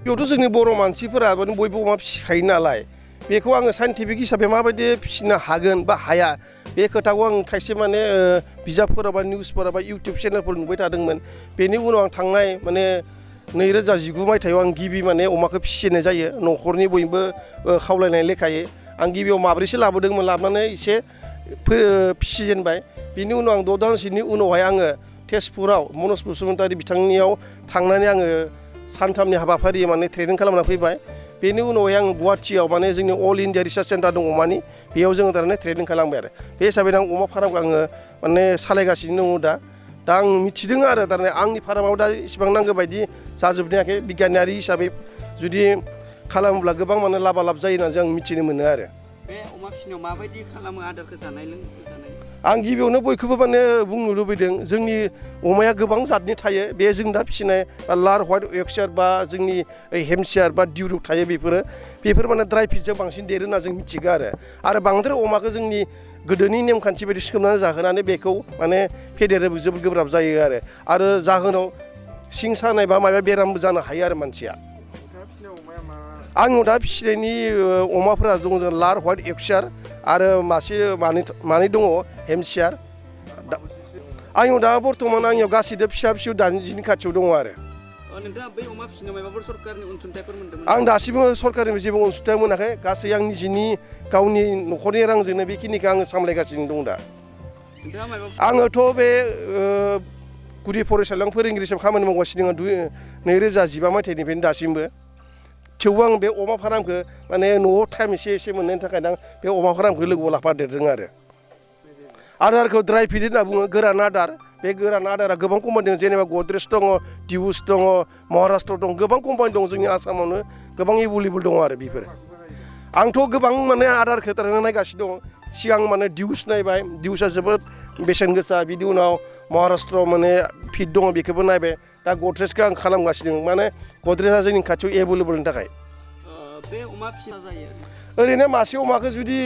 बेयावथ' जोंनि बर' मानसिफोरा माने बयबो अमा फिसिखायो नालाय बेखौ आङो साइन्टिफिक हिसाबै माबायदि फिसिनो हागोन बा हाया बे खोथाखौ आं खायसे माने बिजाबफोराव बा निउसफोराव बा इउटुब चेनेलफोर नुबाय थादोंमोन। बेनि उनाव आं थांनाय माने 2019 मायथाइयाव आं गिबि माने अमाखौ फिसिनाय जायो न'खरनि बयबो खावलायनाय लेखायै आं गिबियाव माब्रैसो लाबोदोंमोन लाबोनानै एसे फिसिजेनबाय। बिनि उनाव आं 6 दानसोनि उनावहाय आङो तेजपुराव मनज बसुमतारी बिथांनियाव थांनानै आङो सानथामनि हाबाफारि माने ट्रेनिं खालामना फैबाय। बेनि उनावहाय आं गुवाहाटियाव माने जोंनि अल इन्डिया रिसार्च सेन्टार दङ अमानि बेयाव जोङो थारमाने ट्रेनिं खालामबाय आरो बे हिसाबै आं अमा फार्मखौ आङो माने सालायगासिनो दङ दा आं मिथिदों आरो थारमाने आंनि फार्माव दा इसिबां नांगौ बायदि जाजोबनायाखै बिगियानारि हिसाबै जुदि खालामोब्ला गोबां माने लाबा लाब जायो होननानै जों मिथिनो मोनो आरो। बे अमा फिसिनायाव माबायदि खालामो आदारखौ जानाय लोंनायखौ जानाय आं गिबियावनो बयखौबो माने बुंनो लुबैदों जोंनि अमाया गोबां जातनि थायो बे जों दा फिसिनाय लार व्हाइट यर्कशायर बा जोंनि हेम्पशायर बा डिउरक थायो बेफोर माने ड्राइ फिडजों बांसिन देरो होनना जों मिथिगौ आरो बांद्राय अमाखौ जोंनि गोदोनि नेमखान्थि बायदि सोमनानै जाहोनानै बेखौ माने फेदेरनो जोबोद गोब्राब जायो आरो जाहोनाव सिं सानाय बा माबा बेरामबो जानो हायो आरो मानसिया। आंनाव दा फिसिनायनि अमाफोरा दङ जों लार व्हाइट यर्कशायर आरो मानै दङ हेम्पशायर। आंनियाव दा बर्थमान आंनियाव गासैबो फिसा 90नि खाथियाव दङ आरो। नोंथाङा बै अमा फिसिनायाव माबाफोर सरकारनि अनसुंथाइफोर मोन्दोंमोन? आं दासिमबो सरकारनि जेबो अनसुंथाइ मोनाखै गासै आं निजिनि गावनि न'खरनि रांजोंनो बेखिनिखौ आङो सामलायगासिनो दं दा। आङोथ' बे गुदि फरायसालियाव फोरोंगिरि हिसाबै खामानि मावगासिनो दङ 2015 मायथाइनिफ्रायनो दासिमबो। थेवबो आं बे अमा फार्मखौ माने न'आव टाइम एसे मोननायनि थाखायनो आं बे अमा फार्मखौ लोगोआव लाफादेरदों आरो। आदारखौ ड्राइ फिड होनना बुङो गोरान आदार बे गोरान आदारा गोबां कम्पानि दङ जेनेबा गद्रेज दङ डिउस दङ महाराष्ट्र दं गोबां कम्पानि दं जोंनि आसामावनो गोबां एभेलेबल दङ आरो बेफोर। आंथ' गोबां माने आदारखौ थारमाने नायगासिनो दं सिगां माने डिउस नायबाय डिउसआ जोबोद बेसेन गोसा बिनि उनाव महाराष्ट्र माने फिड दङ बेखौबो नायबाय दा गद्रेजखौ आं खालामगासिनो दं माने गद्रेजआ जोंनि खाथियाव एभेलेबलनि थाखाय। बे अमा फिसा जायो ओरैनो मासे अमाखौ जुदि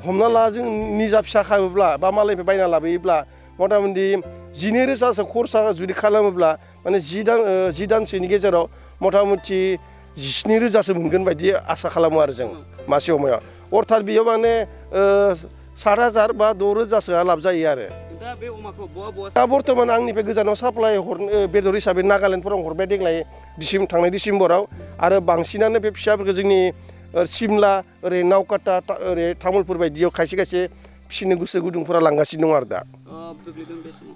हमना ला जों निजा फिसा खालामोब्ला बा मालायनिफ्राय बायना लाबोयोब्ला मथा मथि 12,000सो खरसा जुदि खालामोब्ला माने 10 दानसोनि गेजेराव मथा मथि 17,000सो मोनगोन बायदि आसा खालामो आरो जों मासे अमायाव अर्थात बेयाव माने 7,000 बा 6,000सोआ लाब जायो आरो। दा बर्थमान आंनिफ्राय गोजानाव साप्लाय हरनो बेदर हिसाबै नागालेण्डफोराव हरबाय देग्लाय थांनाय डिसेम्बराव आरो बांसिनानो बे फिसाफोरखौ जोंनि सिमला ओरै नावकाटा ओरै तामुलपुर बायदियाव खायसे फिसिनो गोसो गुदुंफोरा लांगासिनो दं आरो दा।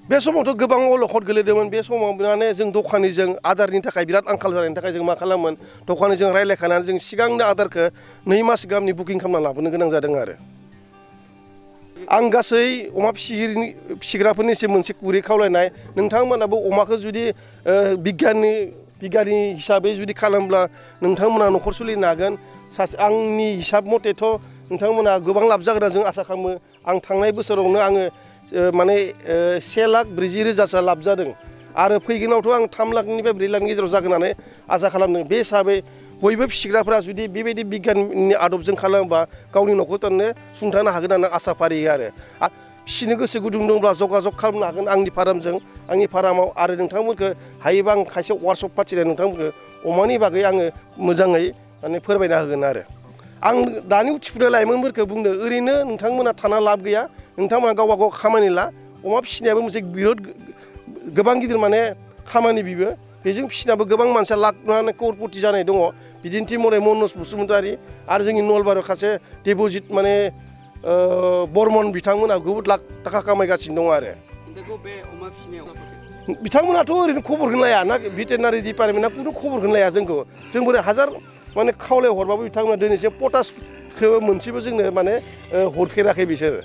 बे समावथ' गोबां अलखद गोलैदोंमोन बे समाव माने जों दखानिजों आदारनि थाखाय बिराद आंखाल जानायनि थाखाय जों मा खालामोन दखानिजों रायज्लायखानानै जों सिगांनो आदारखौ 2 मास गाहामनि बुकिं खालामना लाबोनो गोनां जादों आरो। आं गासै अमा फिसिग्राफोरनिसिम मोनसे गुरै खावलायनाय नोंथांमोनाबो अमाखौ जुदि बिगियाननि हिसाबै जुदि खालामब्ला नोंथांमोना न'खर सोलिनो हागोन आंनि हिसाब मथेथ' नोंथांमोना गोबां लाब जागोन जों आसा खालामो। आं थांनाय बोसोरावनो आङो माने 1,40,000सो लाब जादों आरो फैगोनावथ' आं 3 लाखनिफ्राय 4 लाखनि गेजेराव जागोन होननानै आसा खालामदों। बे हिसाबै बयबो फिसिग्राफोरा जुदि बेबायदि बिगियाननि आदबजों खालामोबा गावनि न'खरखौनो सुंथानो हागोन होननानै आसा फारियो आरो। फिसिनो गोसो गुदुं दंब्ला जगाजग खालामनो हागोन आंनि फार्मजों आंनि फार्माव आरो नोंथांमोनखौ हायोबा आं खायसे वार्कशप फाथिनाय नोंथांमोनखौ अमानि बागै आङो मोजाङै माने फोरमायना होगोन आरो। आं दानि उथिफुनाय लाइमोनफोरखौ बुंदों ओरैनो नोंथांमोना थाना लाब गैया नोंथांमोना गावबा गाव खामानि ला अमा फिसिनायाबो मोनसे बिराद गोबां गिदिर माने खामानि बिबो बेजों फिसिनाबो गोबां मानसिया लाख माने करोड़पति जानाय दङ बिदिन्थि महरै मनज बसुमतारी आरो जोंनि नलबारियाव सासे देबजित माने बर्मन बिथांमोना बहुद लाख थाखा खामायगासिनो दं आरो। बिथांमोनाथ' ओरैनो खबरखौनो लाया ना भेटेनारि डिपार्टमेन्टआ खुनु खबरखौनो लाया जोंखौ जों बोरै हाजार माने खावलाय हरबाबो बिथांमोना दिनैसिम पटासखौ मोनसेबो जोंनो माने हरफेराखै बिसोरो।